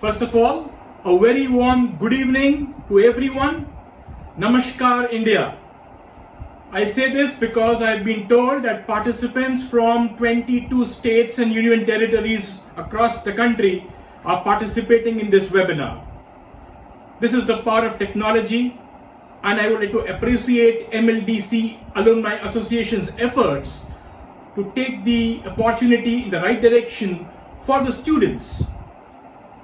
First of all, a very warm good evening to everyone. Namaskar, India. I say this because I've been told that participants from 22 states and union territories across the country are participating in this webinar. This is the power of technology, and I would like to appreciate MLDC Alumni Association's efforts to take the opportunity in the right direction for the students.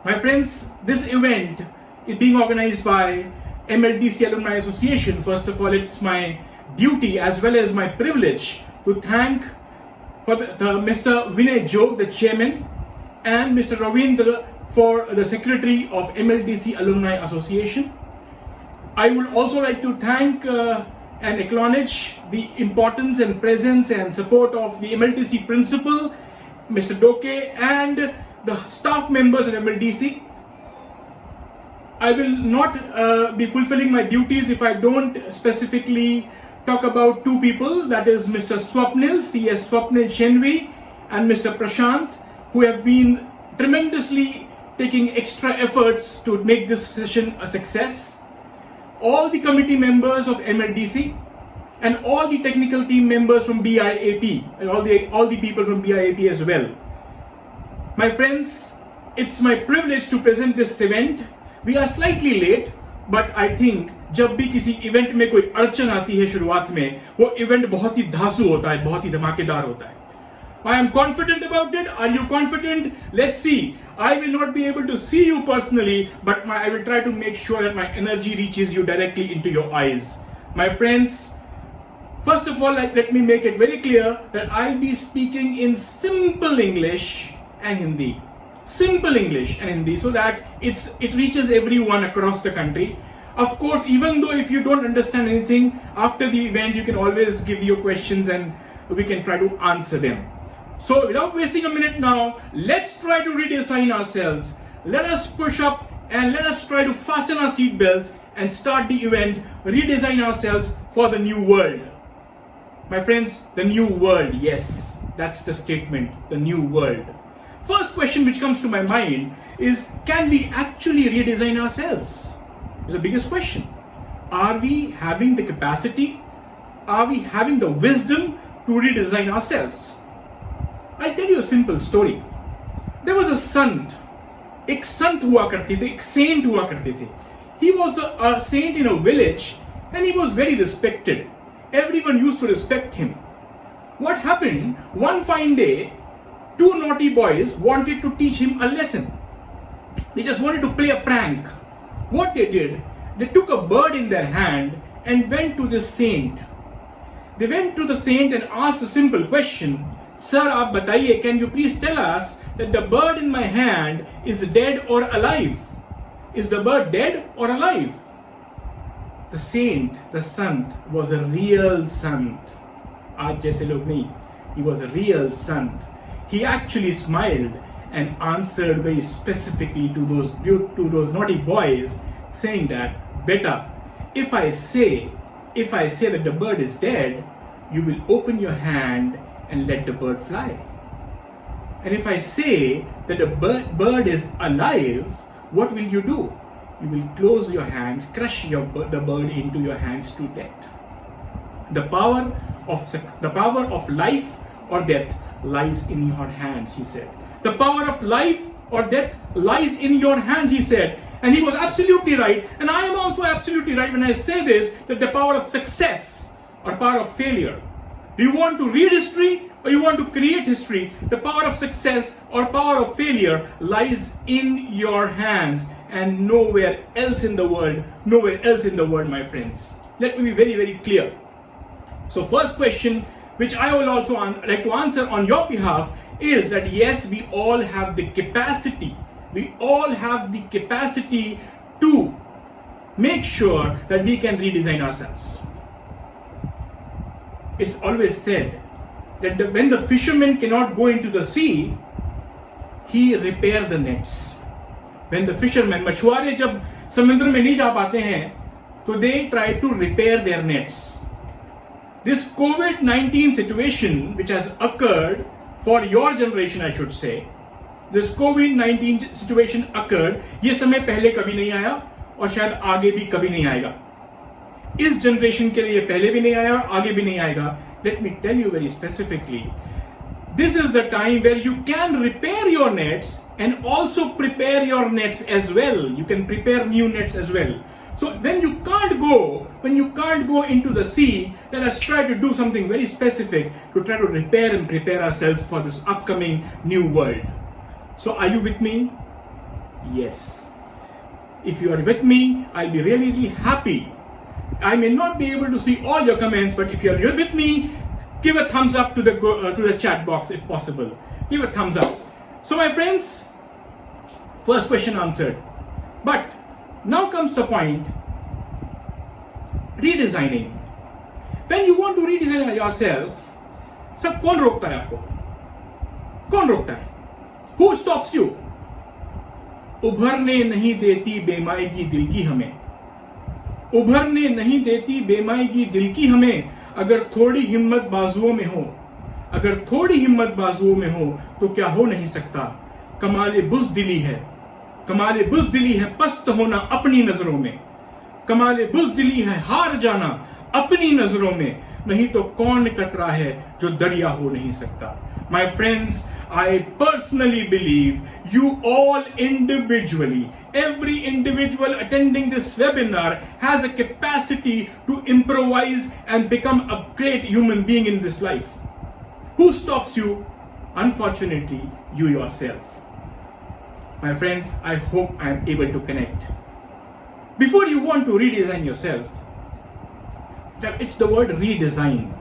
My friends, this event is being organized by MLDC Alumni Association. First of all, it's my duty as well as my privilege to thank Mr. Vinay Jog, the chairman, and Mr. Ravindra for the secretary of MLDC Alumni Association. I would also like to thank and acknowledge the importance and presence and support of the MLDC principal, Mr. Doke, and the staff members of MLDC. I will not be fulfilling my duties if I don't specifically talk about two people, that is Mr. Swapnil, CS Swapnil Shenvi, and Mr. Prashant, who have been tremendously taking extra efforts to make this session a success. All the committee members of MLDC and all the technical team members from BIAP and all the people from BIAP as well. My friends, it's my privilege to present this event. We are slightly late, but I think जब भी किसी event में कोई अड़चन आती है शुरुआत में, वो इवेंट बहुत ही धांसू होता है, बहुत ही धमाकेदार होता है. I am confident about it. Are you confident? Let's see. I will not be able to see you personally, but I will try to make sure that my energy reaches you directly into your eyes. My friends, first of all, let me make it very clear that I'll be speaking in simple English and Hindi. Simple English and Hindi, so that it reaches everyone across the country. Of course, even though if you don't understand anything, after the event you can always give your questions and we can try to answer them. So without wasting a minute now, let's try to redesign ourselves. Let us push up and let us try to fasten our seat belts and start the event, redesign ourselves for the new world. My friends, the new world, yes, that's the statement, the new world. First question which comes to my mind is, can we actually redesign ourselves? It's the biggest question. Are we having the capacity? Are we having the wisdom to redesign ourselves? I'll tell you a simple story. There was a sant. एक संत हुआ करते थे, एक saint हुआ करते थे. He was a saint in a village and he was very respected. Everyone used to respect him. What happened? One fine day, two naughty boys wanted to teach him a lesson. They just wanted to play a prank. What they did, they took a bird in their hand and went to this saint. They went to the saint and asked a simple question. Sir, aap bataiye, can you please tell us that the bird in my hand is dead or alive? Is the bird dead or alive? The saint, the sant, was a real sant. Aaj jaise log nahi. He was a real sant. He actually smiled and answered very specifically to those naughty boys, saying that, Beta, if I say that the bird is dead, you will open your hand and let the bird fly. And if I say that the bird is alive, what will you do? You will close your hands, crush the bird into your hands to death. The power of life or death lies in your hands, he said. The power of life or death lies in your hands, he said. And he was absolutely right. And I am also absolutely right when I say this, that the power of success or power of failure. Do you want to read history or you want to create history? The power of success or power of failure lies in your hands and nowhere else in the world. Nowhere else in the world, my friends. Let me be very, very clear. So first question, which I will also like to answer on your behalf, is that yes, we all have the capacity. We all have the capacity to make sure that we can redesign ourselves. It's always said that when the fisherman cannot go into the sea, he repair the nets. When the fishermen, मछुआरे जब समुद्र में नहीं जा पाते हैं, तो they try to repair their nets. This COVID-19 situation, which has occurred for your generation, I should say, this COVID-19 situation occurred, ये समय पहले कभी नहीं आया और शायद आगे भी कभी नहीं आएगा. इस जनरेशन के लिए पहले भी नहीं आया और आगे भी नहीं आएगा. Let me tell you very specifically, this is the time where you can repair your nets and also prepare your nets as well. You can prepare new nets as well. So when you can't go into the sea, let us try to do something very specific to try to repair and prepare ourselves for this upcoming new world. So are you with me? Yes. If you are with me, I'll be really, really happy. I may not be able to see all your comments, but if you're with me, give a thumbs up to the chat box if possible. Give a thumbs up. So my friends, first question answered. But now comes the point, redesigning. When you want to redesign yourself, सब कौन रोकता है आपको? कौन रोकता है? Who stops you? उभरने नहीं देती बेमायगी दिल की हमें. उभरने नहीं देती बेमायगी दिल की हमें. अगर थोड़ी हिम्मत बाजुओं में हो, अगर थोड़ी हिम्मत बाजुओं में हो, तो क्या हो नहीं सकता. कमाले बुज़दिली है, कमाले बुज़दिली है पस्त होना अपनी नजरों में. कमाले बुज़दिली है हार जाना अपनी नजरों में. नहीं तो कौन कतरा है जो दरिया हो नहीं सकता. My friends, I personally believe you all individually, every individual attending this webinar has a capacity to improvise and become a great human being in this life. Who stops you? Unfortunately, you yourself. My friends, I hope I am able to connect. Before you want to redesign yourself, it's the word redesign.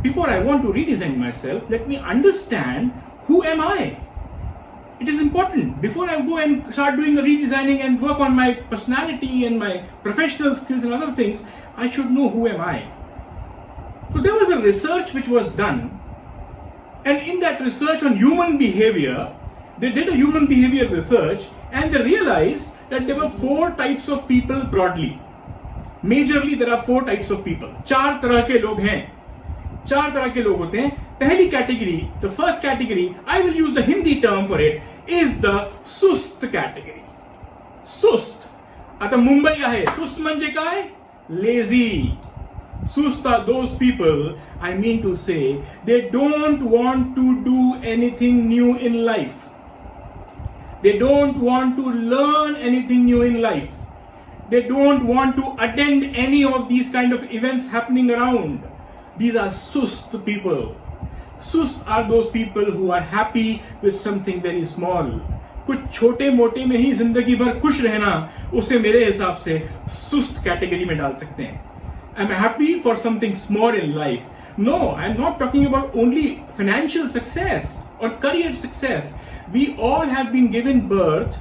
Before I want to redesign myself, let me understand who am I. It is important. Before I go and start doing the redesigning and work on my personality and my professional skills and other things, I should know who am I. So there was a research which was done, and in that research on human behavior, they did a human behavior research and they realized that there were 4 types of people broadly. Majorly there are 4 types of people. 4 तरह के लोग हैं. 4 तरह के लोग होते हैं. पहली category, the first category, I will use the Hindi term for it, is the सुस्त category. सुस्त. आता मुंबई आहे. सुस्त म्हणजे काय? Lazy. Sust are those people, I mean to say, they don't want to do anything new in life. They don't want to learn anything new in life. They don't want to attend any of these kind of events happening around. These are sust people. Sust are those people who are happy with something very small. कुछ छोटे मोटे में ही जिंदगी भर खुश रहना, उसे मेरे हिसाब से सुस्त कैटेगरी में डाल सकते हैं. I'm happy for something small in life. No, I'm not talking about only financial success or career success. We all have been given birth.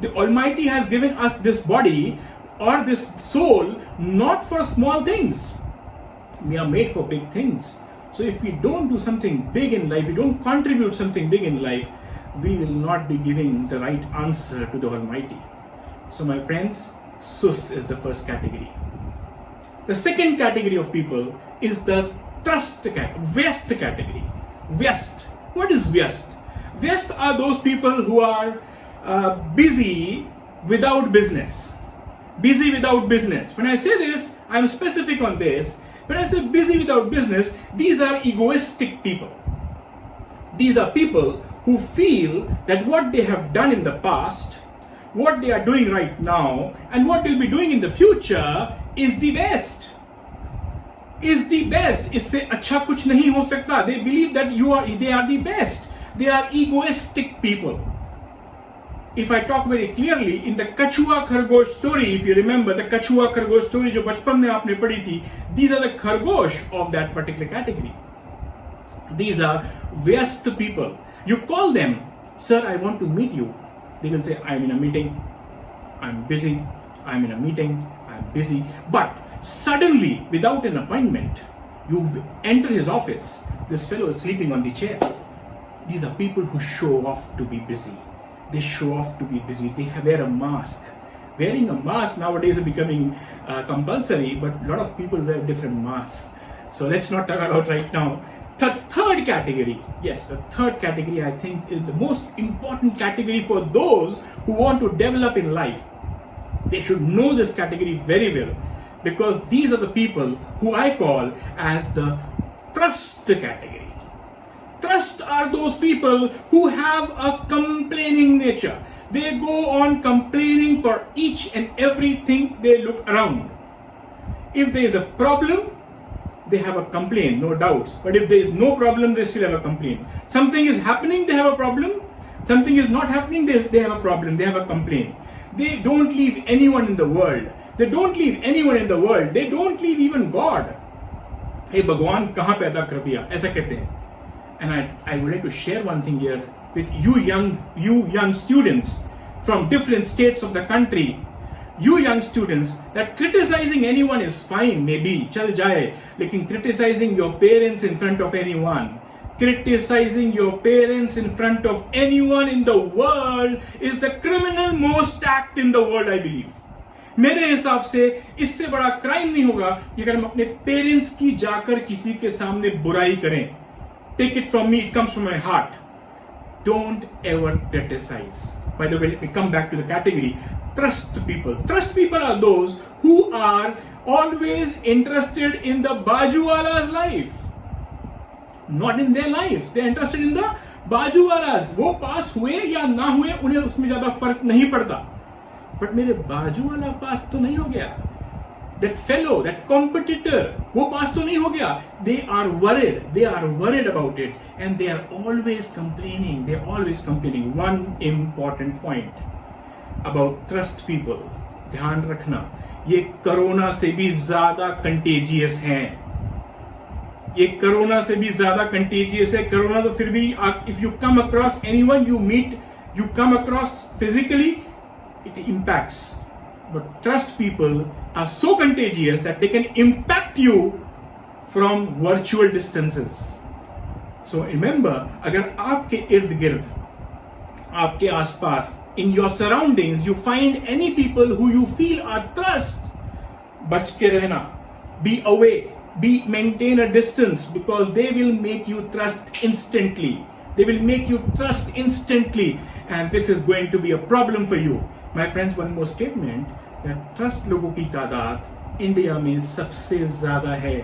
The Almighty has given us this body or this soul not for small things. We are made for big things. So if we don't do something big in life, we don't contribute something big in life, we will not be giving the right answer to the Almighty. So my friends, Sust is the first category. The second category of people is the West category. West. What is West? West are those people who are busy without business. Busy without business. When I say this, I'm specific on this. When I say busy without business, these are egoistic people. These are people who feel that what they have done in the past, what they are doing right now, and what they'll be doing in the future is the best. Is the best. इससे अच्छा कुछ नहीं हो सकता. They believe that they are the best. They are egoistic people. If I talk very clearly, in the Kachua Khargosh story, if you remember the Kachua Khargosh story जो बचपन में आपने पढ़ी थी, these are the Khargosh of that particular category. These are West people. You call them, sir, I want to meet you. They will say, I'm in a meeting, I'm busy, I'm in a meeting, I'm busy. But suddenly, without an appointment, you enter his office, this fellow is sleeping on the chair. These are people who show off to be busy. They show off to be busy. They wear a mask. Wearing a mask nowadays is becoming compulsory, but a lot of people wear different masks. So let's not talk about right now. The third category, yes, the third category I think is the most important category for those who want to develop in life. They should know this category very well, because these are the people who I call as the trust category. Trust are those people who have a complaining nature. They go on complaining for each and everything they look around. If there is a problem, they have a complaint, no doubts. But if there is no problem, they still have a complaint. Something is happening, they have a problem. Something is not happening, they have a problem, they have a complaint. They don't leave anyone in the world. They don't leave anyone in the world. They don't leave even God. Hey, Bhagwan, kahan paida kar diya? Aisa kehte hain. And I would like to share one thing here with you young students from different states of the country. You young students, that criticizing anyone is fine, maybe, chal jaye, lekin criticizing your parents in front of anyone, criticizing your parents in front of anyone in the world is the criminal most act in the world, I believe. मेरे हिसाब से इससे बड़ा crime नहीं होगा कि अगर हम अपने पेरेंट्स की जाकर किसी के सामने बुराई करें. Take it from me, it comes from my heart. Don't ever criticize. By the way, let me come back to the category. Trust people. Trust people are those who are always interested in the bajuwala's life. Not in their lives. They are interested in the bajuwalas. वो पास हुए या ना हुए उन्हें उसमें ज्यादा फर्क नहीं पड़ता. But मेरे बाजूवाला पास तो नहीं हो गया. That fellow, that competitor, वो पास तो नहीं हो गया. They are worried. They are worried about it, and they are always complaining. They are always complaining. One important point about trust people. ध्यान रखना, ये कोरोना से भी ज्यादा contagious हैं. ये कोरोना से भी ज्यादा contagious है. कोरोना तो फिर भी if you come across anyone you meet, you come across physically, it impacts. But trust people are so contagious that they can impact you from virtual distances. So remember, अगर आपके इर्द गिर्द, आपके आसपास, in your surroundings, you find any people who you feel are trust, बच के रहना, be away, maintain a distance, because they will make you trust instantly. They will make you trust instantly, and this is going to be a problem for you. My friends, one more statement, that trust लोगों की तादाद India में सबसे ज्यादा है.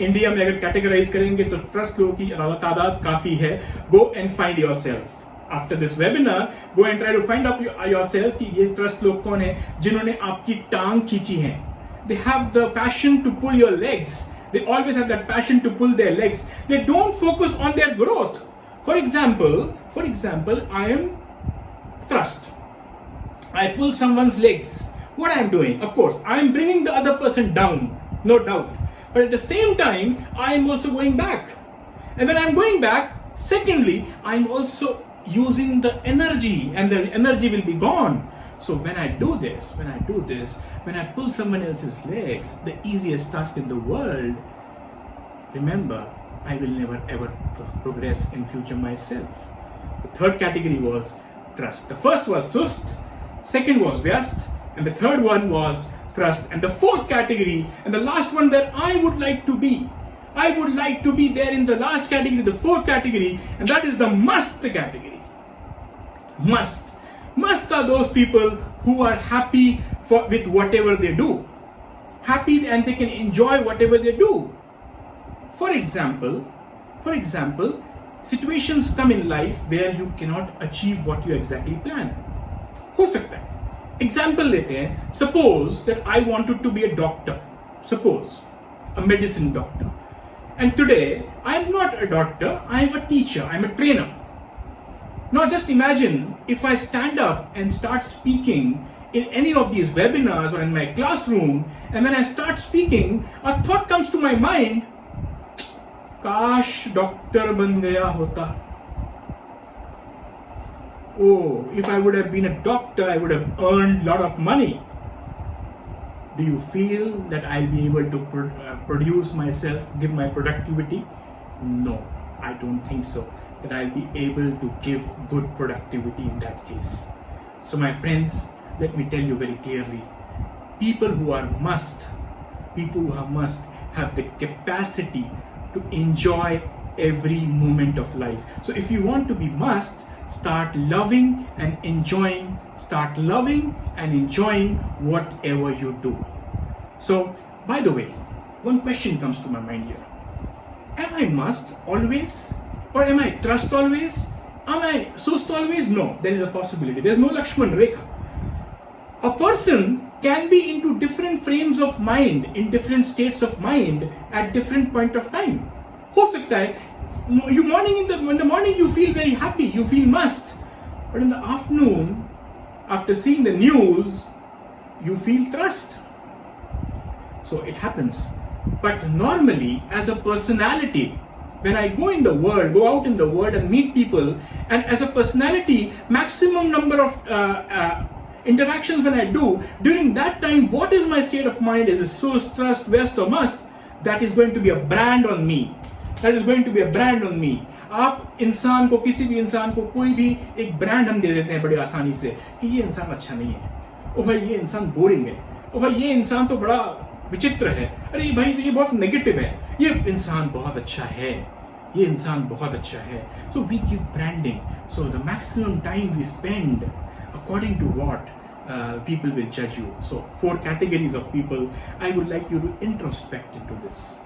India में अगर categorise करेंगे तो ट्रस्ट लोगों की तादाद काफी है. Go and find yourself. After this webinar, go and try to find out yourself कि ये ट्रस्ट लोग कौन है जिन्होंने आपकी टांग खींची है. They have the passion to pull your legs. They always have that passion to pull their legs. They don't focus on their growth. For example, I am trust. I pull someone's legs. What I am doing? Of course, I am bringing the other person down, no doubt. But at the same time, I am also going back. And when I am going back, secondly, I am also using the energy, and the energy will be gone. So when I do this, when I pull someone else's legs, the easiest task in the world, remember, I will never ever progress in future myself. The third category was trust. The first was sust, second was vyast, and the third one was trust. And the fourth category, and the last one where I would like to be there in the last category, the fourth category, and that is the must category. Must are those people who are happy with whatever they do. Happy, and they can enjoy whatever they do. For example, situations come in life where you cannot achieve what you exactly plan. हो सकता है. Example लेते हैं. Suppose that I wanted to be a doctor. Suppose, a medicine doctor. And today, I am not a doctor, I am a teacher, I am a trainer. Now just imagine if I stand up and start speaking in any of these webinars or in my classroom, and when I start speaking, a thought comes to my mind, काश doctor बन गया होता. Oh, if I would have been a doctor, I would have earned a lot of money. Do you feel that I'll be able to produce myself, give my productivity? No, I don't think so, that I'll be able to give good productivity in that case. So my friends, let me tell you very clearly, people who are must have the capacity to enjoy every moment of life. So if you want to be must, start loving and enjoying. Start loving and enjoying whatever you do. So, by the way, one question comes to my mind here. Am I must always? Or am I trust always? Am I sust always? No, there is a possibility. There is no Lakshman Rekha. A person can be into different frames of mind, in different states of mind at different point of time. हो सकता है, in the morning you feel very happy, you feel must, but in the afternoon, after seeing the news, you feel trust. So it happens. But normally, as a personality, when I go out in the world and meet people, and as a personality, maximum number of interactions when I do, during that time, what is my state of mind? Is it sus, trust, west or must? That is going to be a brand on me. That is going to be a brand on me. आप इंसान को, किसी भी इंसान को कोई भी एक ब्रांड हम दे देते हैं बड़ी आसानी से कि ये इंसान अच्छा नहीं है, ओ भाई ये इंसान बोरिंग है, ओ भाई ये इंसान तो बड़ा विचित्र है, अरे भाई ये बहुत नेगेटिव है, ये इंसान बहुत अच्छा है, ये इंसान बहुत अच्छा है. So we give branding. So the maximum time we spend according to what people will judge you. So 4 categories of people. I would like you to introspect into this.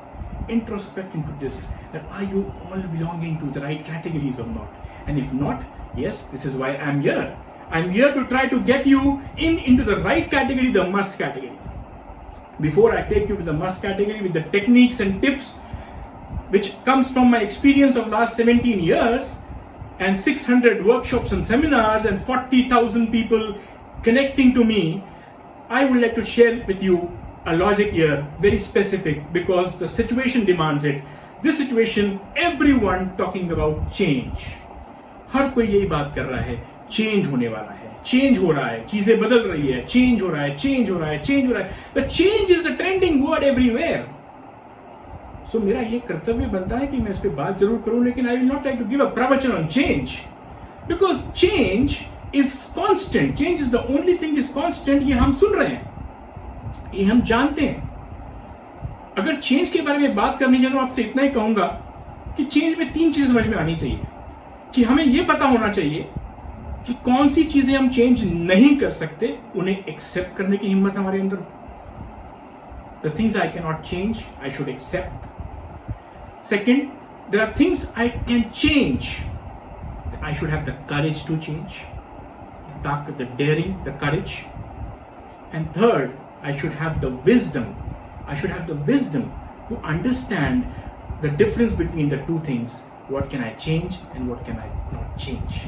Introspect into this, that are you all belonging to the right categories or not? And if not, yes, this is why I'm here. I'm here to try to get you into the right category, the must category. Before I take you to the must category with the techniques and tips, which comes from my experience of last 17 years and 600 workshops and seminars and 40,000 people connecting to me, I would like to share with you a logic here, very specific, because the situation demands it. This situation, everyone talking about change. हर कोई यही बात कर रहा है, change होने वाला है, change हो रहा है, चीजें बदल रही है, change हो रहा है, change हो रहा है, change हो रहा है. The change is the trending word everywhere. So मेरा ये कर्तव्य बनता है कि मैं इस पे बात जरूर करूं, लेकिन I will not like to give a pravachan on change, because change is constant. Change is the only thing is constant. ये हम सुन रहे हैं, ये हम जानते हैं. अगर चेंज के बारे में बात करनी चाहिए तो आपसे इतना ही कहूंगा कि चेंज में 3 चीजें समझ में आनी चाहिए. कि हमें यह पता होना चाहिए कि कौन सी चीजें हम चेंज नहीं कर सकते, उन्हें एक्सेप्ट करने की हिम्मत हमारे अंदर. The things I cannot change, I should accept. Second, there are things I can change. I should have the courage to change, the daring, the courage. And third, I should have the wisdom. I should have the wisdom to understand the difference between the two things. What can I change and what can I not change?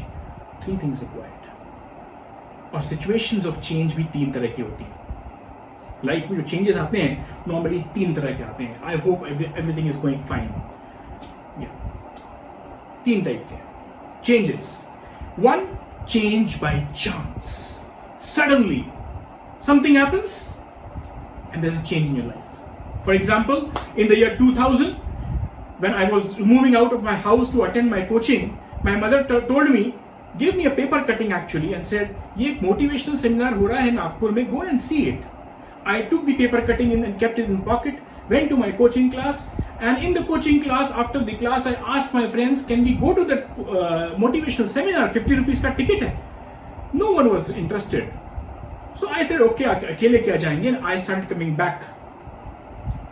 3 things required. और situations of change भी 3 तरह की होती हैं. Life में जो changes आते हैं नॉर्मली 3 तरह के आते हैं. I hope everything is going fine. 3 type के changes. 1, change by chance. Suddenly something happens and there's a change in your life. For example, in the year 2000, when I was moving out of my house to attend my coaching, my mother told me, gave me a paper cutting actually, and said, ये एक motivational seminar हो रहा है नागपुर में, go and see it. I took the paper cutting and kept it in pocket, went to my coaching class, and in the coaching class, after the class, I asked my friends, can we go to the motivational seminar? 50 rupees का ticket है. No one was interested. So I said, okay, अकेले क्या जाएंगे? And I started coming back.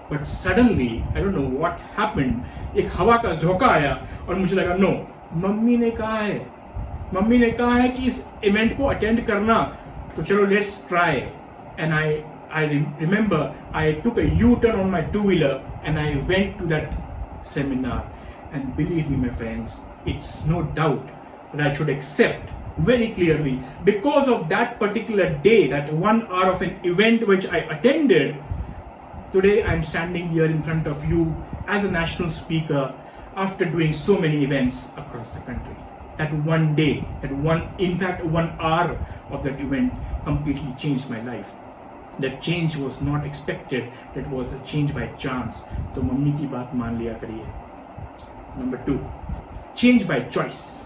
But suddenly, I don't know what happened. एक हवा का झोंका आया और मुझे लगा, no, मम्मी ने कहा है कि इस इवेंट को अटेंड करना, तो चलो let's try. And I remember I took a U-turn on my 2-wheeler and I went to that seminar. And believe me, my friends, it's no doubt that I should accept very clearly, because of that particular day, that 1 hour of an event which I attended, today I'm standing here in front of you as a national speaker after doing so many events across the country. That one day, in fact 1 hour of that event completely changed my life. That change was not expected, that was a change by chance. तो mummy की बात मान लिया करिए. Number 2, change by choice.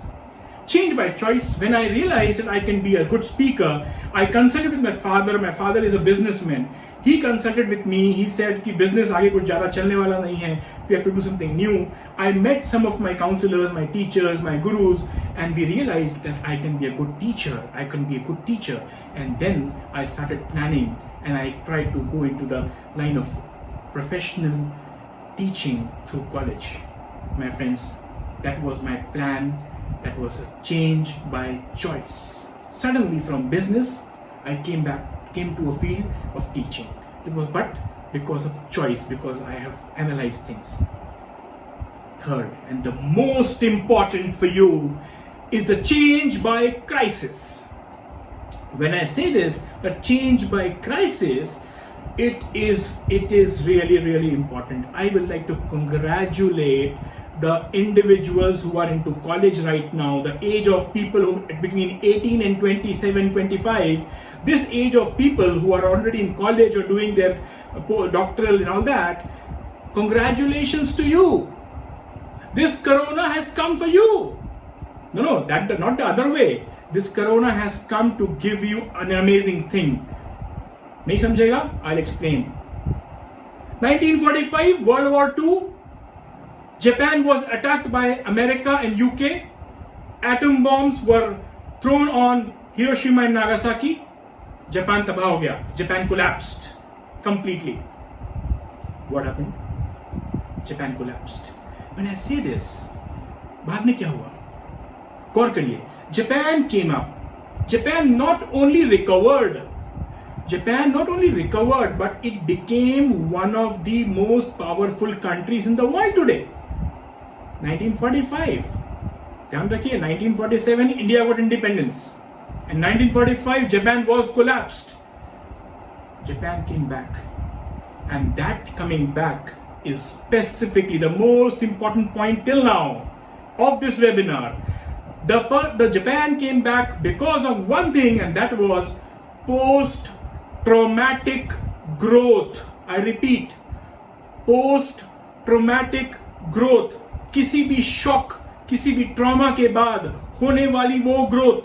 Change by choice. When I realized that I can be a good speaker, I consulted with my father. My father is a businessman. He consulted with me. He said कि business आगे कुछ ज़्यादा चलने वाला नहीं है. We have to do something new. I met some of my counselors, my teachers, my gurus, and we realized that I can be a good teacher. I can be a good teacher. And then I started planning, and I tried to go into the line of professional teaching through college. My friends, that was my plan. That was a change by choice. Suddenly from business, I came to a field of teaching. It was but because of choice, because I have analyzed things. Third, and the most important for you, is the change by crisis. When I say this, the change by crisis, it is really important. I would like to congratulate the individuals who are into college right now, the age of people who between 18 and 27, 25, this age of people who are already in college or doing their doctoral and all that, congratulations to you. This corona has come for you. No, that not the other way. This corona has come to give you an amazing thing. नहीं समझेगा? I'll explain. 1945, World War II, Japan was attacked by America and UK. Atom bombs were thrown on Hiroshima and Nagasaki. Japan तबाह हो गया. Japan collapsed completely. What happened? Japan collapsed. When I say this, बाद में क्या हुआ? गौर करिए. Japan came up. Japan not only recovered, but it became one of the most powerful countries in the world today. 1945. ध्यान रखिए, 1947 India got independence. And 1945 Japan was collapsed. Japan came back. And that coming back is specifically the most important point till now of this webinar. The Japan came back because of one thing, and that was post-traumatic growth. I repeat, post-traumatic growth. किसी भी shock, किसी भी trauma के बाद होने वाली वो growth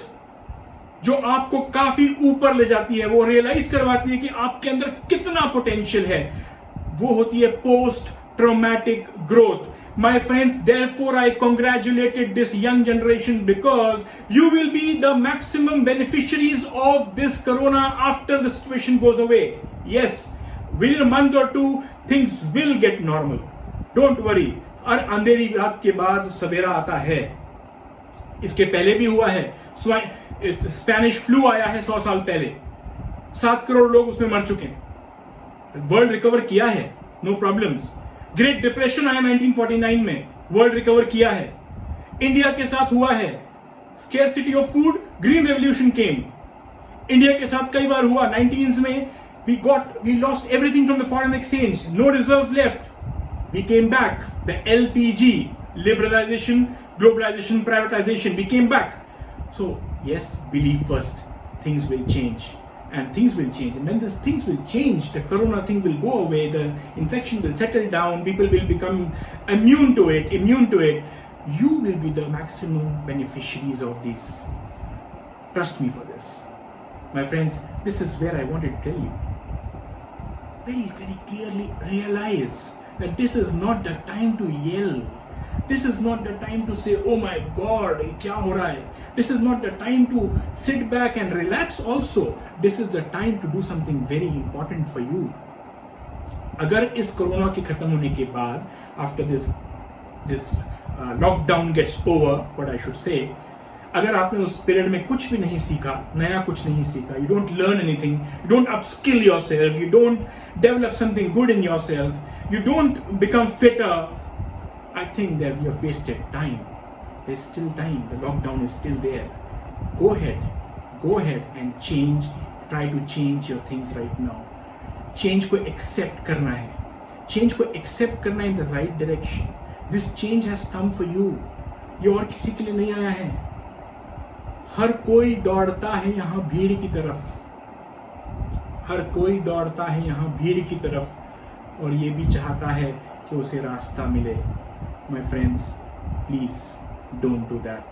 जो आपको काफी ऊपर ले जाती है, वो रियलाइज करवाती है कि आपके अंदर कितना पोटेंशियल है, वो होती है post traumatic growth. My friends, therefore I congratulated this young generation because you will be the maximum beneficiaries of this corona after the situation goes away. Yes, within a month or two, things will get normal. Don't worry. और अंधेरी रात के बाद सवेरा आता है. इसके पहले भी हुआ है. स्पेनिश फ्लू आया है 100 साल पहले. 7 करोड़ लोग उसमें मर चुके हैं. वर्ल्ड रिकवर किया है, नो प्रॉब्लम्स. ग्रेट डिप्रेशन आया 1949 में, वर्ल्ड रिकवर किया है. इंडिया के साथ हुआ है. Scarcity of food, green revolution came. India के साथ कई बार हुआ. 19s में we lost everything from the foreign exchange, no reserves left. We came back. The LPG, liberalization, globalization, privatization, we came back. So yes, believe first, things will change. And things will change. And when these things will change, the corona thing will go away, the infection will settle down, people will become immune to it. You will be the maximum beneficiaries of this. Trust me for this. My friends, this is where I wanted to tell you. Very, very clearly realize that this is not the time to yell. This is not the time to say, oh my God, kya ho raha hai? This is not the time to sit back and relax also. This is the time to do something very important for you. अगर इस corona के खत्म होने के बाद, after this lockdown gets over, what I should say, अगर आपने उस पीरियड में कुछ भी नहीं सीखा, नया कुछ नहीं सीखा, you don't learn anything, you don't upskill yourself, you don't develop something good in yourself, you don't become fitter, I think that you have wasted time. There's still time. The lockdown is still there. Go ahead and change. Try to change your things right now. Change को accept करना है. Change को accept करना in the right direction. This change has come for you. ये और किसी के लिए नहीं आया है. हर कोई दौड़ता है यहाँ भीड़ की तरफ. हर कोई दौड़ता है यहाँ भीड़ की तरफ, और ये भी चाहता है कि उसे रास्ता मिले. My friends, please don't do that.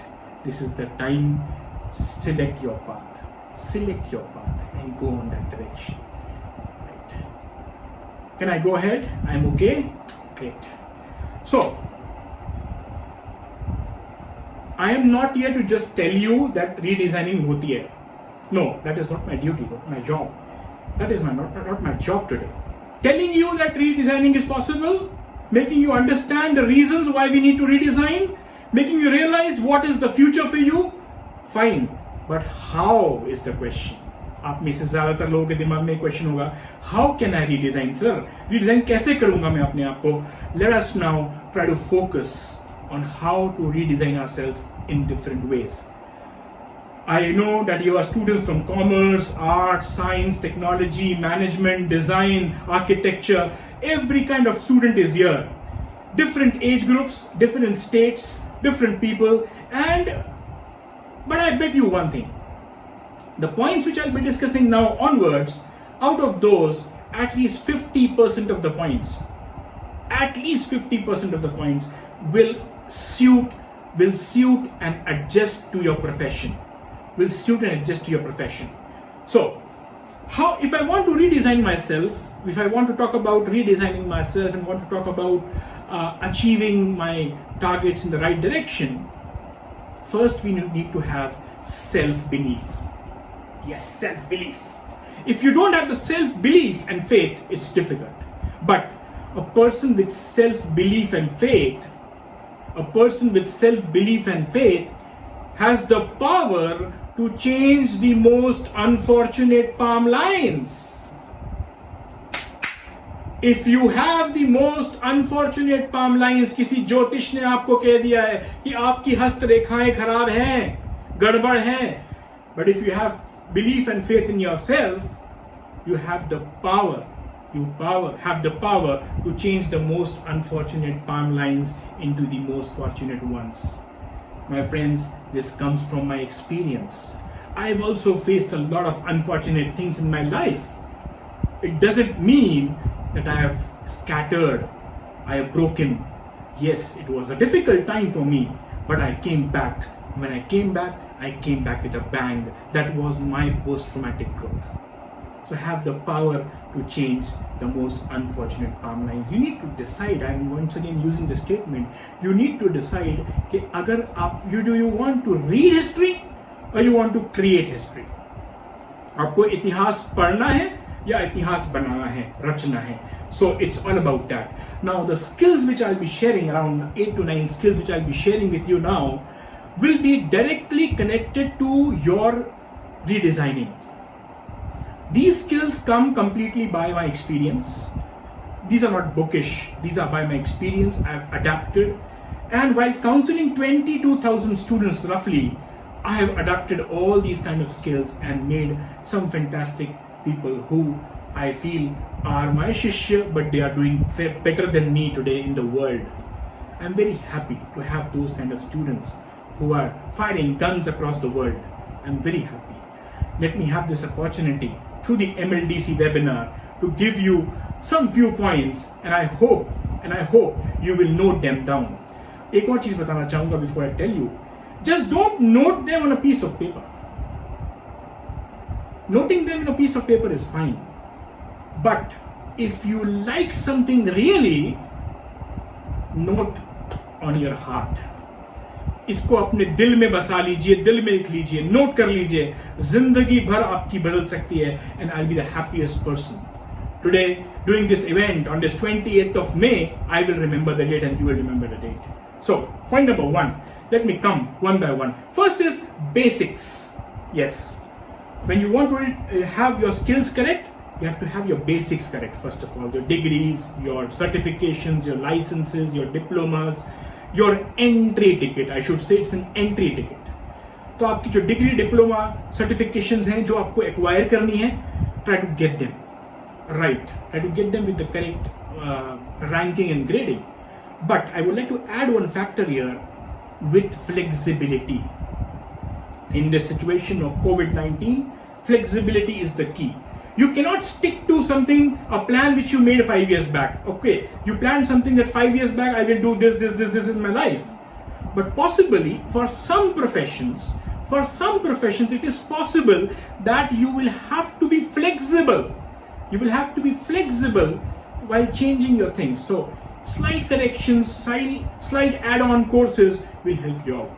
This is the time. Select your path and go on that direction. Right. Can I go ahead? I'm okay? Great. So, I am not here to just tell you that redesigning hoti hai. No, that is not my duty, not my job. That is not my job today. Telling you that redesigning is possible, making you understand the reasons why we need to redesign, making you realize what is the future for you, fine. But how is the question? आप में से ज्यादातर लोगों के दिमाग में question होगा, how can I redesign, sir? Redesign कैसे करूंगा मैं अपने आप को? Let us now try to focus on how to redesign ourselves in different ways. I know that you are students from commerce, arts, science, technology, management, design, architecture. Every kind of student is here. Different age groups, different states, different people. But I bet you one thing. The points which I'll be discussing now onwards, out of those, at least 50% of the points, will suit and adjust to your profession. So, if I want to redesign myself, if I want to talk about redesigning myself and want to talk about achieving my targets in the right direction, first we need to have self-belief. Yes, self-belief. If you don't have the self-belief and faith, it's difficult. But a person with self-belief and faith has the power to change the most unfortunate palm lines. If you have the most unfortunate palm lines, किसी ज्योतिष ने आपको कह दिया है कि आपकी हस्तरेखाएं खराब हैं, गड़बड़ हैं, but if you have belief and faith in yourself, you have the power. Have the power to change the most unfortunate palm lines into the most fortunate ones. My friends, this comes from my experience. I've also faced a lot of unfortunate things in my life. It doesn't mean that I have scattered, I have broken. Yes, it was a difficult time for me, but I came back. When I came back with a bang. That was my post-traumatic growth. So have the power to change the most unfortunate palm lines. You need to decide. I'm once again using the statement. You need to decide कि अगर आप do you want to read history or you want to create history? आपको इतिहास पढ़ना है या इतिहास बनाना है, रचना है. So it's all about that. Now the skills which I'll be sharing, around 8 to 9 skills which I'll be sharing with you now, will be directly connected to your redesigning. These skills come completely by my experience. These are not bookish. These are by my experience. I've adapted. And while counseling 22,000 students roughly, I have adapted all these kind of skills and made some fantastic people who I feel are my shishya, but they are doing better than me today in the world. I'm very happy to have those kind of students who are firing guns across the world. I'm very happy. Let me have this opportunity through the MLDC webinar to give you some few points, and I hope you will note them down. एक और चीज बताना चाहूंगा before I tell you. Just don't note them on a piece of paper. Noting them on a piece of paper is fine. But if you like something really, note on your heart. इसको अपने दिल में बसा लीजिए, दिल में लिख लीजिए, नोट कर लीजिए. जिंदगी भर आपकी बदल सकती है, and I'll be the happiest person. Today, during this event on this 28th of May, I will remember the date and you will remember the date. So, point number 1. Let me come one by one. First is basics. Yes. When you want to have your skills correct, you have to have your basics correct. First of all, your degrees, your certifications, your licenses, your diplomas, your entry ticket. I should say it's an entry ticket. तो आपकी जो degree, diploma, certifications हैं जो आपको acquire करनी है, try to get them right. Try to get them with the correct ranking and grading. But I would like to add one factor here with flexibility. In the situation of COVID-19, flexibility is the key. You cannot stick to something, a plan which you made 5 years back. Okay, you planned something that 5 years back, I will do this in my life. But possibly for some professions, it is possible that you will have to be flexible. You will have to be flexible while changing your things. So slight corrections, slight add-on courses will help you out.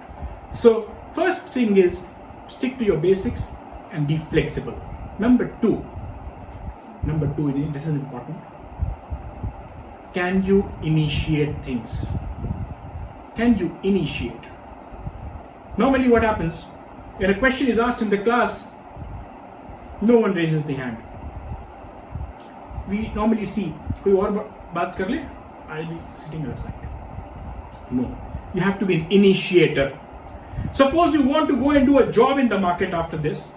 So first thing is stick to your basics and be flexible. Number two, this is important. Can you initiate things? Can you initiate? Normally what happens, when a question is asked in the class, no one raises the hand. We normally see, koi aur baat kar le, I'll be sitting outside. No, you have to be an initiator. Suppose you want to go and do a job in the market after this,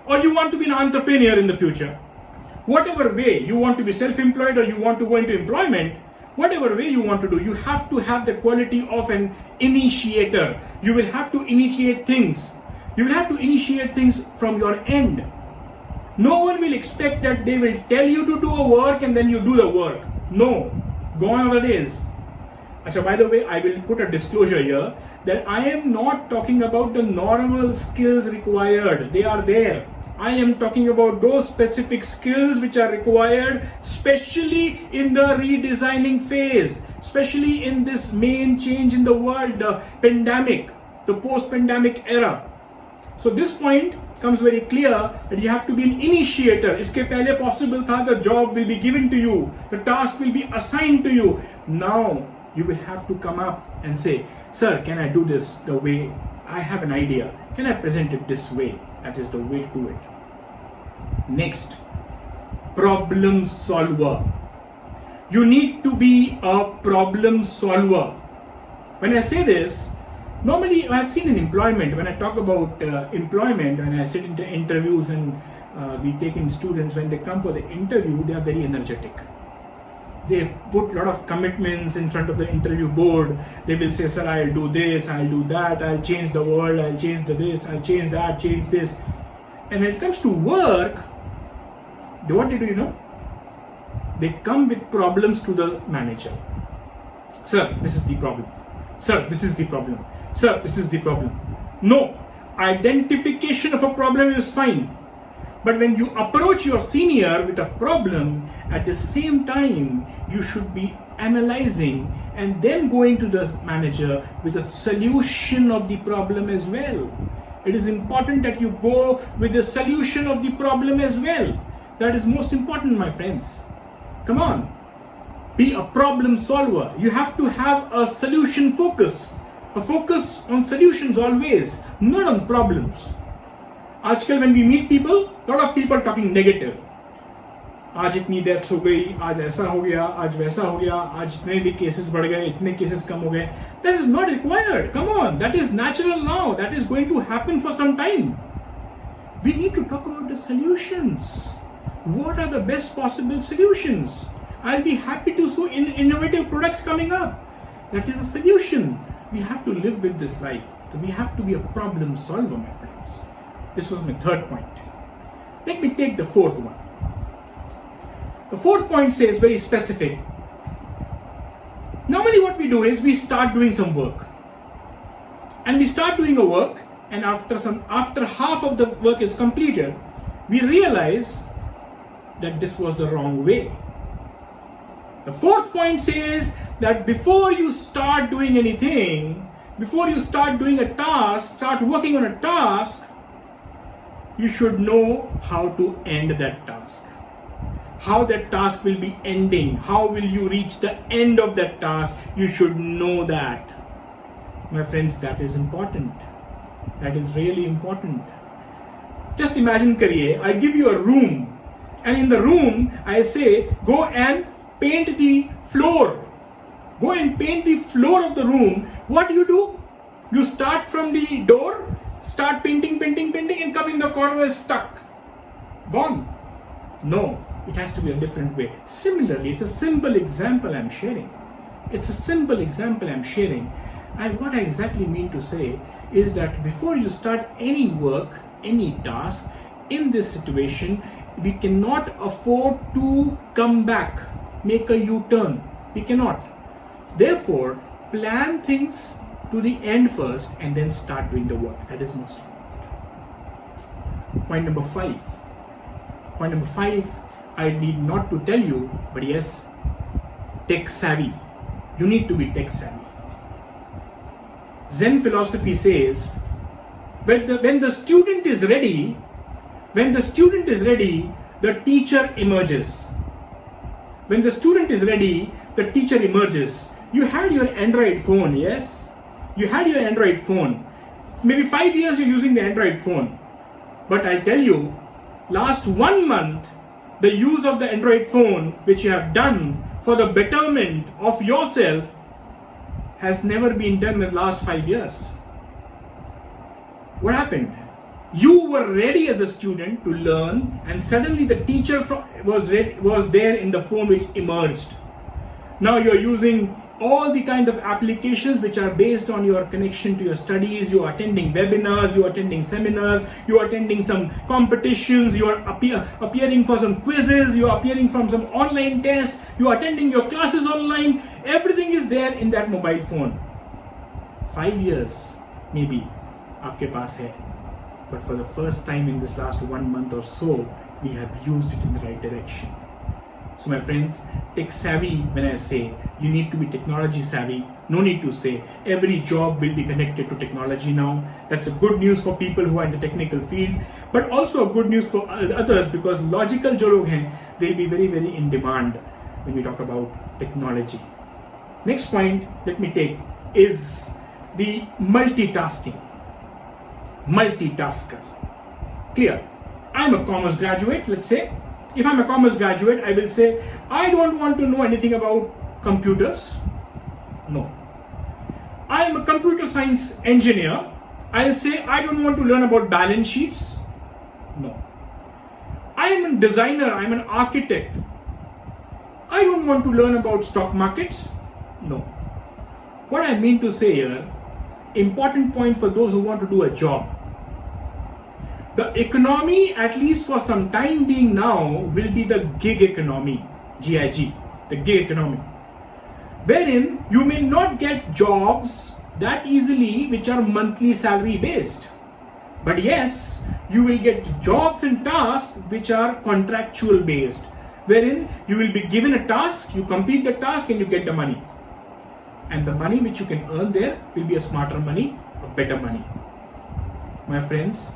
or you want to be an entrepreneur in the future. Whatever way you want to be self-employed or you want to go into employment, whatever way you want to do, you have to have the quality of an initiator. You will have to initiate things. You will have to initiate things from your end. No one will expect that they will tell you to do a work and then you do the work. No, gone are the days. Achha, by the way, I will put a disclosure here that I am not talking about the normal skills required. They are there. I am talking about those specific skills which are required, especially in the redesigning phase, especially in this main change in the world, the pandemic, the post-pandemic era. So this point comes very clear that you have to be an initiator. Iske pehle possible tha, the job will be given to you, the task will be assigned to you. Now you will have to come up and say, sir, can I do this the way I have an idea? Can I present it this way? That is the way to do it. Next, problem solver. You need to be a problem solver. When I say this, normally I've seen in employment, when I talk about employment, when I sit into interviews and we take in students, when they come for the interview, they are very energetic. They put a lot of commitments in front of the interview board. They will say, sir, I'll do this, I'll do that, I'll change the world, I'll change this, I'll change that, change this. And when it comes to work, what they do, you know? They come with problems to the manager. Sir, this is the problem. Sir, this is the problem. Sir, this is the problem. No, identification of a problem is fine. But when you approach your senior with a problem, at the same time, you should be analyzing and then going to the manager with a solution of the problem as well. It is important that you go with the solution of the problem as well. That is most important, my friends. Come on, be a problem solver. You have to have a solution focus. A focus on solutions always, not on problems. आजकल when we meet people, a lot of people are talking negative. आज इतनी deaths हो गई, आज ऐसा हो गया, आज वैसा हो गया, आज इतने भी cases बढ़ गए, इतने cases कम हो गए. That is not required. Come on, that is natural now. That is going to happen for some time. We need to talk about the solutions. What are the best possible solutions? I'll be happy to see innovative products coming up. That is a solution. We have to live with this life. We have to be a problem solver, my friends. This was my third point. Let me take the fourth one. The fourth point says very specific. Normally what we do is we start doing some work. And we start doing a work, and after half of the work is completed, we realize that this was the wrong way. The fourth point says that before you start doing anything, before you start doing a task, start working on a task, you should know how to end that task. How that task will be ending. How will you reach the end of that task? You should know that. My friends, that is important. That is really important. Just imagine, kariye, I give you a room, and in the room, I say, go and paint the floor. Go and paint the floor of the room. What do? You start from the door, start painting, and come in the corner stuck. Gone. No, it has to be a different way. Similarly, it's a simple example I'm sharing. What I exactly mean to say is that before you start any work, any task, in this situation, we cannot afford to come back, make a U-turn. We cannot. Therefore, plan things to the end first and then start doing the work. That is most important. Point number five, I need not to tell you, but yes, tech savvy. You need to be tech savvy. Zen philosophy says, when the student is ready, the teacher emerges. When the student is ready, the teacher emerges. You had your Android phone, yes? You had your Android phone. Maybe 5 years you're using the Android phone. But I'll tell you, last 1 month, the use of the Android phone, which you have done for the betterment of yourself, has never been done in the last 5 years. What happened? You were ready as a student to learn, and suddenly the teacher was there in the phone which emerged. Now you're using all the kind of applications which are based on your connection to your studies. You are attending webinars, you are attending seminars, you are attending some competitions, you are appearing for some quizzes, you are appearing from some online tests, you are attending your classes online. Everything is there in that mobile phone. 5 years maybe aapke paas hai, but for the first time in this last 1 month or so, we have used it in the right direction. So my friends, tech savvy, when I say you need to be technology savvy, no need to say every job will be connected to technology now. That's a good news for people who are in the technical field, but also a good news for others, because logical jo log hain, they'll be very, very in demand when we talk about technology. Next point let me take is the multitasking. Multitasker. Clear? I'm a commerce graduate, let's say. If I'm a commerce graduate, I will say, I don't want to know anything about computers. No. I'm a computer science engineer. I'll say, I don't want to learn about balance sheets. No. I'm a designer. I'm an architect. I don't want to learn about stock markets. No. What I mean to say here, important point for those who want to do a job. The economy, at least for some time being now, will be the gig economy, GIG, the gig economy, wherein you may not get jobs that easily which are monthly salary based. But yes, you will get jobs and tasks which are contractual based, wherein you will be given a task, you complete the task and you get the money. And the money which you can earn there will be a smarter money, a better money. My friends,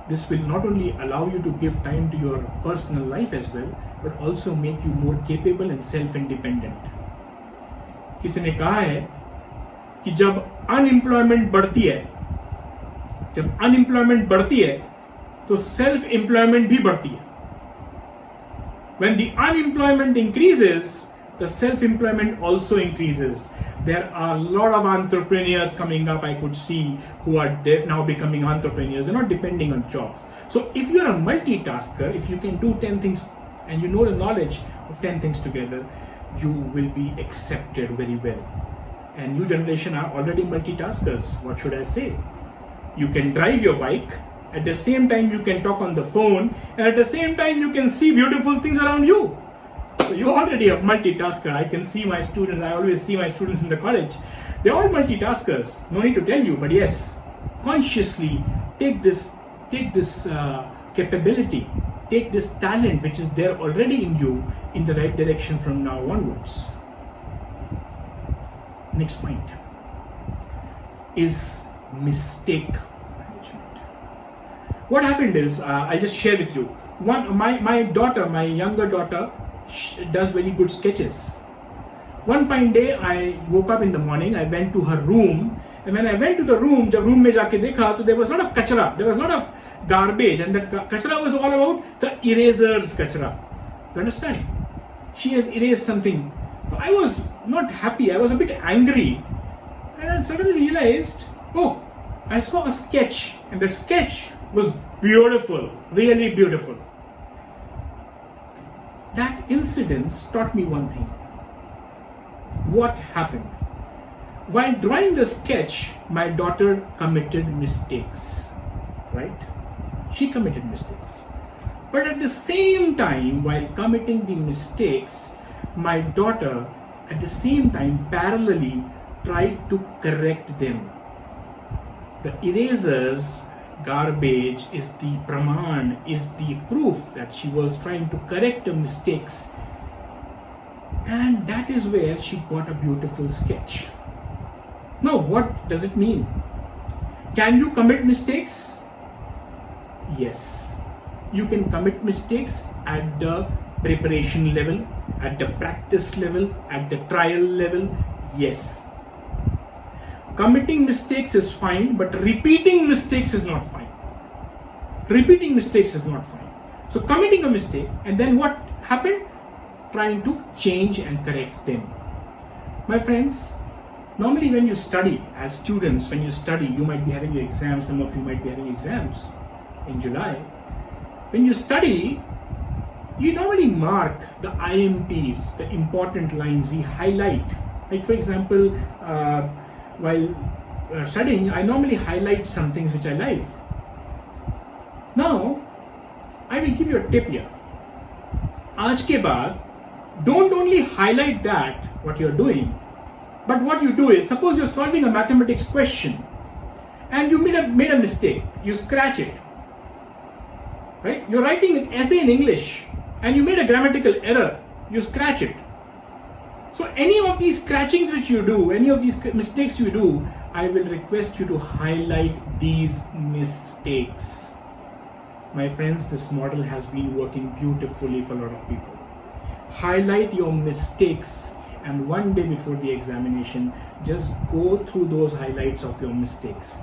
this will not only allow you to give time to your personal life as well, but also make you more capable and self-independent. किसी ने कहा है कि जब unemployment बढ़ती है, तो self employment भी बढ़ती है. When the unemployment increases, the self-employment also increases. There are a lot of entrepreneurs coming up, I could see, who are now becoming entrepreneurs. They're not depending on jobs. So if you're a multitasker, if you can do 10 things and you know the knowledge of 10 things together, you will be accepted very well. And new generation are already multitaskers. What should I say? You can drive your bike, at the same time you can talk on the phone, and at the same time you can see beautiful things around you. So you're already a multitasker. I can see my students, I always see my students in the college. They're all multitaskers. No need to tell you, but yes, consciously take this capability, take this talent which is there already in you in the right direction from now onwards. Next point is mistake management. What happened is, I'll just share with you. My younger daughter, does very good sketches. One fine day, I woke up in the morning, I went to her room, and when I went to the room, जब room में जाके देखा, तो there was a lot of kachra, there was a lot of garbage, and that kachra was all about the erasers kachra. You understand? She has erased something. So I was not happy, I was a bit angry, and I suddenly realized, oh, I saw a sketch, and that sketch was beautiful, really beautiful. That incident taught me one thing. What happened? While drawing the sketch, my daughter committed mistakes, right? She committed mistakes. But at the same time, while committing the mistakes, my daughter, at the same time, parallelly tried to correct them. The erasers, garbage is the praman, is the proof that she was trying to correct the mistakes And that is where she got a beautiful sketch. Now, what does it mean? Can you commit mistakes? Yes. You can commit mistakes at the preparation level, at the practice level, at the trial level. Yes. Committing mistakes is fine, but repeating mistakes is not fine. Repeating mistakes is not fine. So committing a mistake, and then what happened? Trying to change and correct them. My friends, normally when you study, as students, when you study, you might be having exams, some of you might be having exams in July. When you study, you normally mark the IMPs, the important lines we highlight. Like for example, while studying, I normally highlight some things which I like. Now, I will give you a tip here. Aaj ke baad, don't only highlight that, what you're doing, but what you do is, suppose you're solving a mathematics question and you made a mistake, you scratch it, right? You're writing an essay in English and you made a grammatical error, you scratch it. So any of these scratchings which you do, any of these mistakes you do, I will request you to highlight these mistakes. My friends, this model has been working beautifully for a lot of people. Highlight your mistakes, and one day before the examination, just go through those highlights of your mistakes.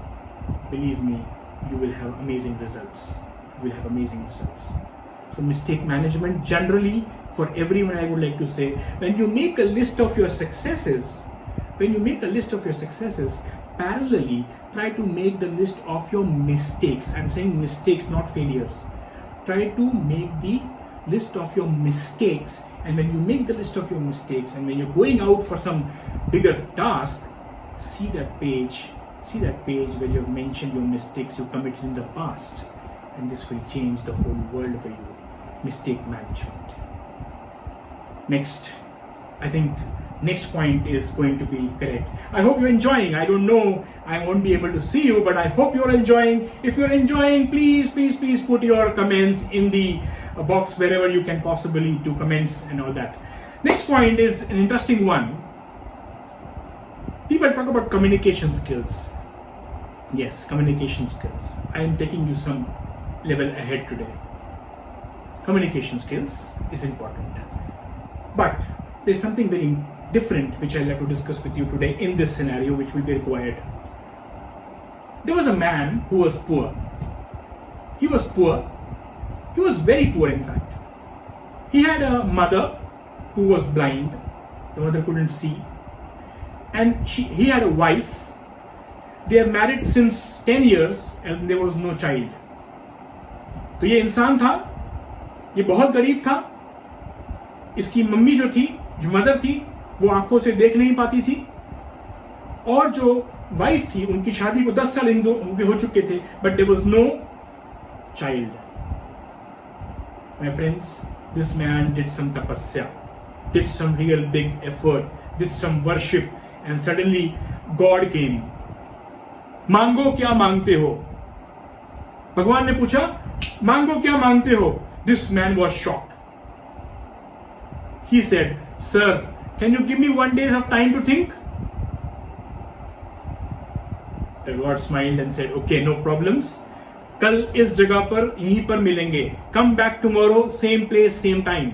Believe me, you will have amazing results. You will have amazing results. So mistake management, generally for everyone, I would like to say, when you make a list of your successes, parallelly try to make the list of your mistakes. I'm saying mistakes, not failures. Try to make the list of your mistakes, and when you make the list of your mistakes, and when you're going out for some bigger task, see that page where you've mentioned your mistakes you committed in the past, and this will change the whole world for you. Mistake management. Next, I think next point is going to be correct. I hope you're enjoying. I don't know, I won't be able to see you, but I hope you're enjoying. If you're enjoying, please put your comments in the box wherever you can possibly do comments and all that. Next point is an interesting one. People talk about communication skills. Yes, communication skills. I am taking you some level ahead today. Communication skills is important. But there's something very different which I'd like to discuss with you today in this scenario, which will be required. There was a man who was poor. He was poor. He was very poor, in fact. He had a mother who was blind. The mother couldn't see. And he had a wife. They are married since 10 years and there was no child. तो ये इंसान था, ये बहुत गरीब था. इसकी mummy जो थी, जो मदर थी, वो आंखों से देख नहीं पाती थी. और जो वाइफ थी, उनकी शादी को 10 साल हो चुके थे, but there was no child. My friends, this man did some tapasya, did some real big effort, did some worship, and suddenly God came. मांगो क्या मांगते हो? भगवान ने पूछा, मांगो क्या मांगते हो? This man was shocked. He said, Sir, can you give me 1 day of time to think? The God smiled and said, Okay, no problems. कल इस जगह पर यहीं पर मिलेंगे. Come back tomorrow, same place, same time.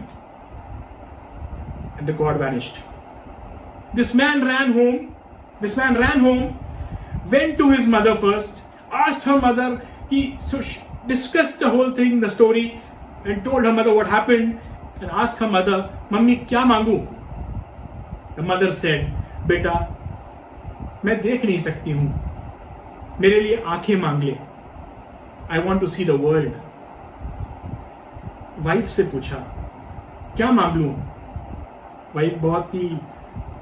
And the God vanished. This man ran home, went to his mother first, asked her mother, discussed the whole thing, the story, and told her mother what happened, and asked her mother, Mummy, क्या मांगू? The mother said, बेटा, मैं देख नहीं सकती हूँ. मेरे लिए आंखें मांग ले. I want to see the world. Wife से पूछा, क्या मांग लूं? वाइफ बहुत ही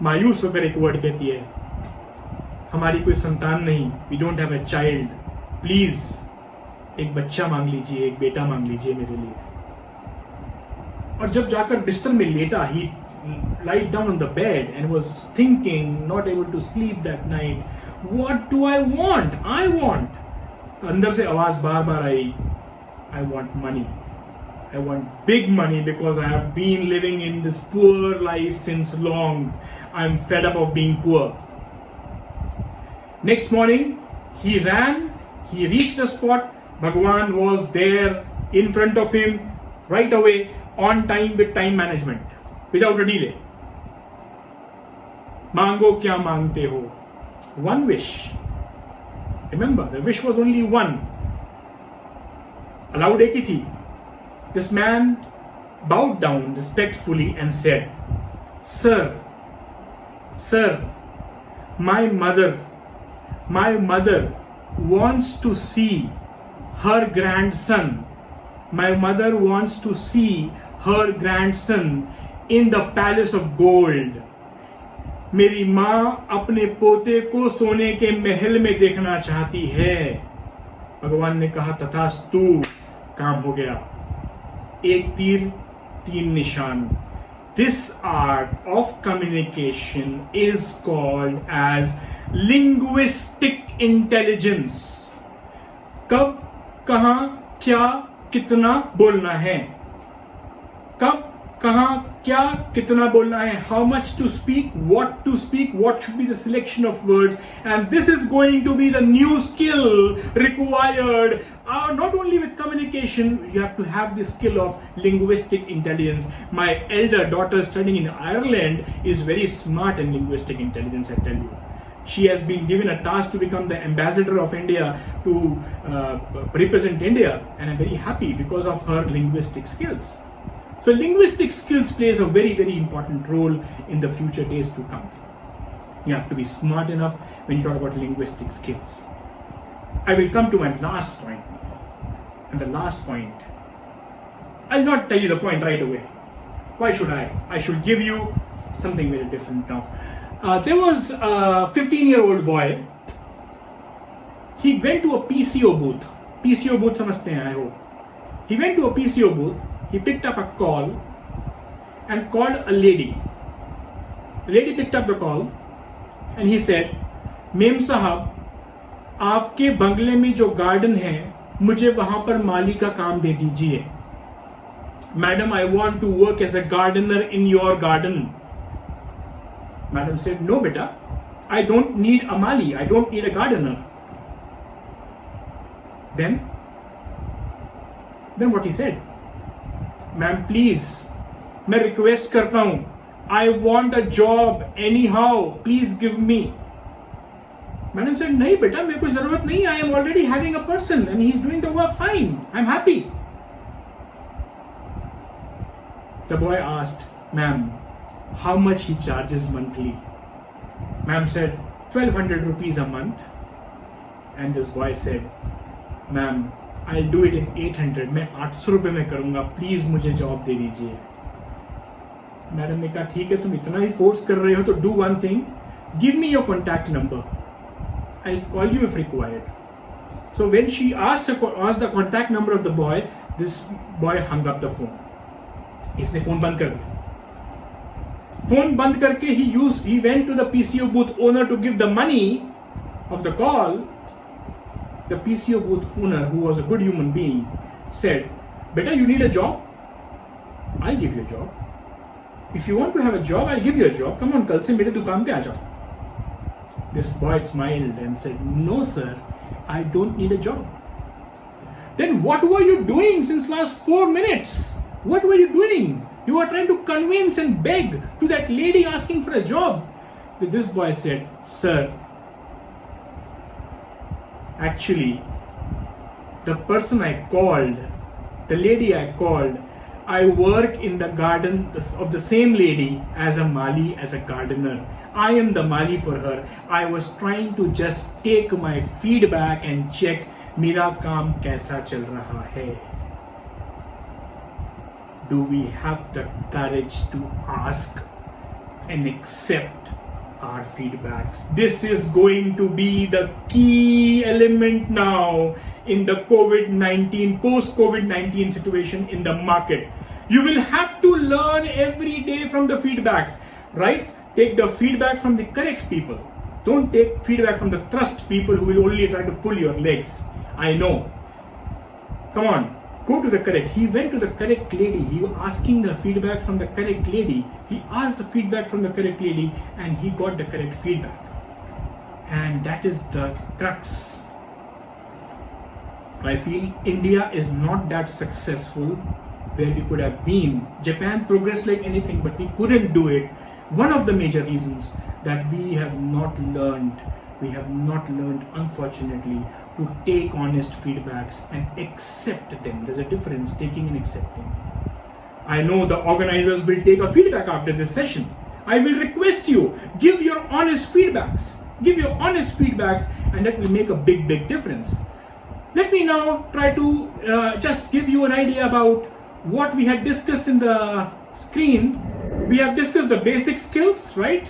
मायूस होकर एक वर्ड कहती है, हमारी कोई संतान नहीं, we don't have a child. Please, एक बच्चा मांग लीजिए, एक बेटा मांग लीजिए मेरे लिए. और जब जाकर बिस्तर में लेटा, he lied down on the bed and was thinking, not able to sleep that night. What do I want? I want. अंदर से आवाज बार बार आई, I want money. I want big money because I have been living in this poor life since long. I'm fed up of being poor. Next morning, he ran, he reached the spot. Bhagwan was there in front of him right away, on time with time management, without a delay. Mango kya mangte ho? One wish. Remember, the wish was only one. Allowed ek hi thi. This man bowed down respectfully and said, Sir, my mother wants to see her grandson. My mother wants to see her grandson in the palace of gold. मेरी माँ अपने पोते को सोने के महल में देखना चाहती है. भगवान ने कहा तथास्तु, काम हो गया. एक तीर तीन निशान. This art of communication is called as linguistic intelligence. कब, कहाँ, क्या, कितना बोलना है. कब, कहाँ, क्या, कितना बोलना है. How much to speak, what should be the selection of words. And this is going to be the new skill required. Not only with communication, you have to have the skill of linguistic intelligence. My elder daughter studying in Ireland is very smart in linguistic intelligence, I tell you. She has been given a task to become the ambassador of India to represent India, and I'm very happy because of her linguistic skills. So linguistic skills plays a very, very important role in the future days to come. You have to be smart enough when you talk about linguistic skills. I will come to my last point now. And the last point, I'll not tell you the point right away. Why should I? I should give you something very different now. There was a 15-year-old boy. He went to a PCO booth. PCO booth samajhte hain, I hope. He went to a PCO booth. He picked up a call and called a lady. The lady picked up the call and he said, Mem Sahab, आपके बंगले में जो garden है, मुझे वहां पर माली का काम दे दीजिए. Madam, I want to work as a gardener in your garden. Madam said, no beta, I don't need a mali, I don't need a gardener. Then what he said, ma'am please, मैं request करता हूं, I want a job anyhow, please give me. Madam said, नहीं बेटा, मेरे को जरूरत नहीं, I am already having a person and he is doing the work fine, I'm happy. The boy asked, ma'am, how much he charges monthly? Ma'am said, 1200 rupees a month. And this boy said, ma'am, I'll do it in 800. मैं 800 रुपए में करूंगा, please मुझे job दे दीजिए. Madam ने कहा, ठीक है, तुम इतना ही फोर्स कर रहे हो तो do one thing, give me your contact number. I'll call you if required. So when she asked the contact number of the boy, this boy hung up the phone. इसने फोन बंद कर दिया. Phone बंद करके he went to the PCO booth owner to give the money of the call. The PCO booth owner, who was a good human being, said, beta, you need a job? I'll give you a job. If you want to have a job, I'll give you a job. Come on, kal se mere dukaan pe aa jao. This boy smiled and said, no sir, I don't need a job. Then what were you doing since last 4 minutes? What were you doing? You were trying to convince and beg to that lady asking for a job. This boy said, sir, actually, the person I called, the lady I called, I work in the garden of the same lady as a mali, as a gardener. I am the mali for her. I was trying to just take my feedback and check मेरा काम कैसा चल रहा है. Do we have the courage to ask and accept our feedbacks? This is going to be the key element now in the COVID-19, post-COVID-19 situation in the market. You will have to learn every day from the feedbacks, right? Take the feedback from the correct people. Don't take feedback from the trust people who will only try to pull your legs. I know. Come on. go to the correct. He went to the correct lady. He was asking the feedback from the correct lady. He asked the feedback from the correct lady and he got the correct feedback. And that is the crux. I feel India is not that successful where we could have been. Japan progressed like anything, but we couldn't do it. One of the major reasons that we have not learned, unfortunately, to take honest feedbacks and accept them. There's a difference, taking and accepting. I know the organizers will take a feedback after this session. I will request you, give your honest feedbacks. Give your honest feedbacks, and that will make a big difference. Let me now try to just give you an idea about what we had discussed in the screen. We have discussed the basic skills, right?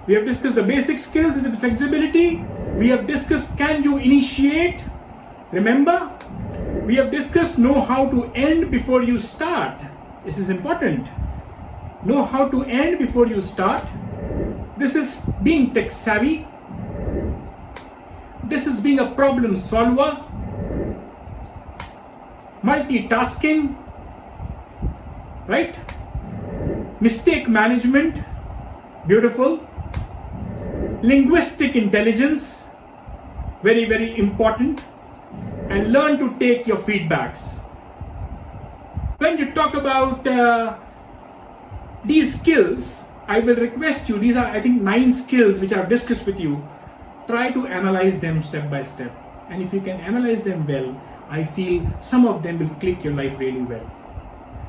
We have discussed the basic skills with flexibility. We have discussed, can you initiate? Remember? We have discussed know how to end before you start. This is important. Know how to end before you start. This is being tech savvy. This is being a problem solver. Multitasking, right? Mistake management, beautiful. Linguistic intelligence, very important. And learn to take your feedbacks. When you talk about these skills, I will request you, these are I think 9 skills which I've discussed with you. Try to analyze them step by step. And if you can analyze them well, I feel some of them will click your life really well.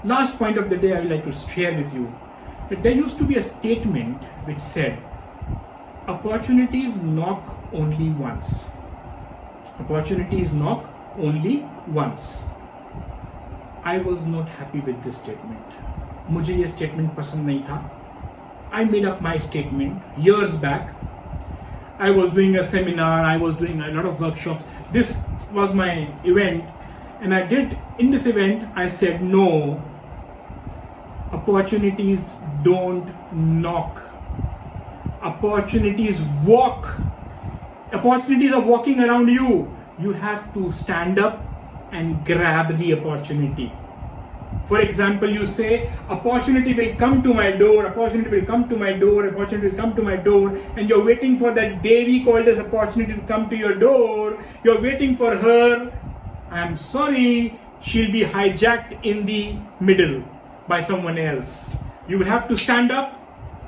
Last point of the day I would like to share with you that there used to be a statement which said, opportunities knock only once. Opportunities knock only once. I was not happy with this statement. मुझे ये statement पसंद नहीं था. I made up my statement years back. I was doing a seminar, I was doing a lot of workshops. This was my event, and I did, in this event, I said, no, opportunities don't knock. Opportunities walk. Opportunities are walking around you. You have to stand up and grab the opportunity. For example, you say, opportunity will come to my door, opportunity will come to my door, opportunity will come to my door, and you're waiting for that Devi called as opportunity to come to your door. You're waiting for her. I'm sorry, she'll be hijacked in the middle by someone else. You will have to stand up,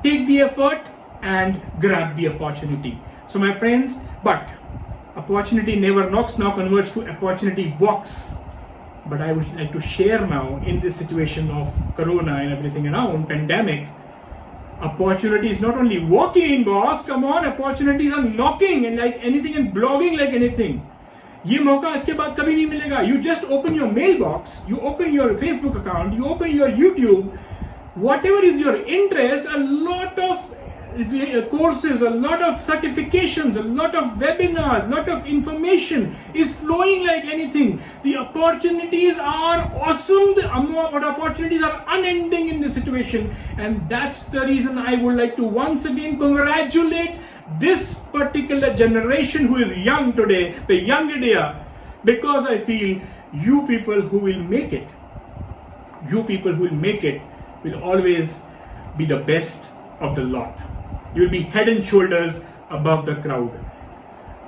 take the effort, and grab the opportunity. So my friends, but opportunity never knocks, now converts to opportunity walks. But I would like to share now, in this situation of corona and everything around, pandemic, opportunity is not only walking, boss, come on, opportunities are knocking, and like anything, and blogging like anything. ये मौका इसके बाद कभी नहीं मिलेगा. You just open your mailbox, you open your Facebook account, you open your YouTube, whatever is your interest, a lot of courses, a lot of certifications, a lot of webinars, a lot of information is flowing like anything. The opportunities are awesome, but opportunities are unending in this situation, and that's the reason I would like to once again congratulate this particular generation who is young today, the young India, because I feel you people who will make it, will always be the best of the lot. You will be head and shoulders above the crowd.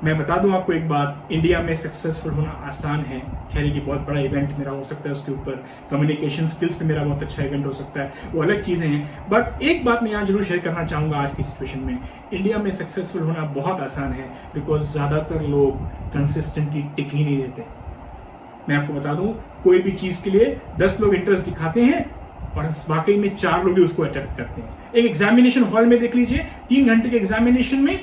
मैं बता दूं आपको एक बात, India में successful होना आसान है. खैर ये बहुत बड़ा इवेंट मेरा हो सकता है, उसके ऊपर कम्युनिकेशन स्किल्स पे मेरा बहुत अच्छा इवेंट हो सकता है, वो अलग चीज़ें हैं. बट एक बात मैं यहाँ जरूर शेयर करना चाहूँगा आज की सिचुएशन में, इंडिया में सक्सेसफुल होना बहुत आसान है बिकॉज ज़्यादातर लोग कंसिस्टेंटली टिक ही नहीं देते. मैं आपको बता दूं, कोई भी चीज़ के लिए 10 लोग इंटरेस्ट दिखाते हैं और वाकई में 4 लोग ही उसको अटेम्प्ट करते हैं. एक एग्जामिनेशन हॉल में देख लीजिए, 3 घंटे के एग्जामिनेशन में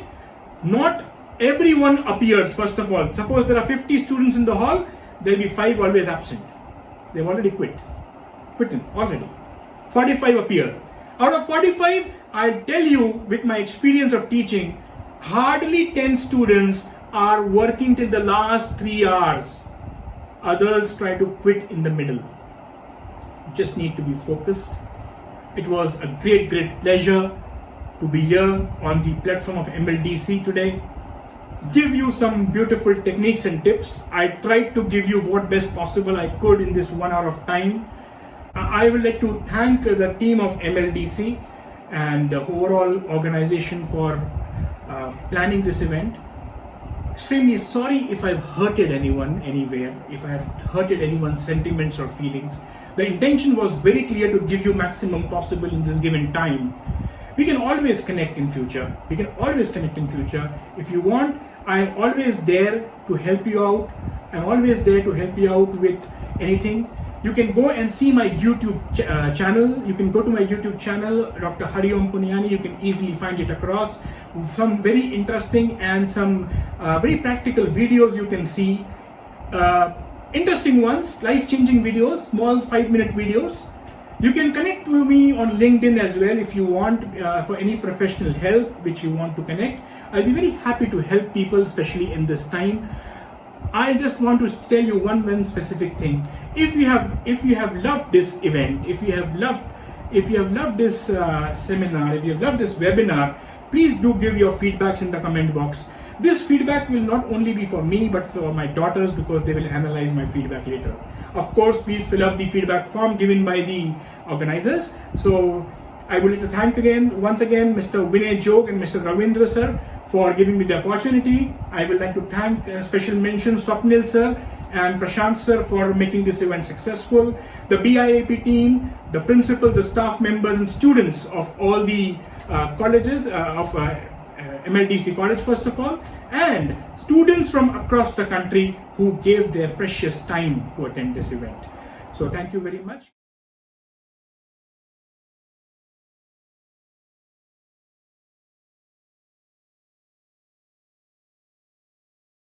not everyone appears. First of all, suppose there are 50 students in the hall, there will be 5 always absent. They've already quitted already. 45 appear. Out of 45, I'll tell you with my experience of teaching, hardly 10 students are working till the last 3 hours. Others try to quit in the middle. You just need to be focused. It was a great pleasure to be here on the platform of MLDC today. give you some beautiful techniques and tips. I tried to give you what best possible I could in this 1 hour of time. I would like to thank the team of MLDC and the overall organization for planning this event. Extremely sorry if I've hurted anyone anywhere, if I have hurted anyone's sentiments or feelings. The intention was very clear to give you maximum possible in this given time. We can always connect in future. If you want, I'm always there to help you out. I'm always there to help you out with anything. You can go and see my YouTube channel. You can go to my YouTube channel, Dr. Hariom Puniyani. You can easily find it across. Some very interesting and some very practical videos you can see. Interesting ones, life-changing videos, small 5-minute videos. You can connect to me on LinkedIn as well if you want for any professional help which you want to connect. I'll be very happy to help people, especially in this time. I just want to tell you one specific thing. If you have loved this event, if you have loved this seminar, if you have loved this webinar, please do give your feedbacks in the comment box. This feedback will not only be for me but for my daughters, because they will analyze my feedback later. Of course, please fill up the feedback form given by the organizers. So I would like to thank once again Mr. Vinay Jog and Mr. Ravindra sir for giving me the opportunity. I would like to thank special mention Swapnil sir and Prashant sir for making this event successful. The BIAP team, the principal, the staff members and students of all the colleges of MLDC college first of all, and students from across the country who gave their precious time to attend this event. So thank you very much.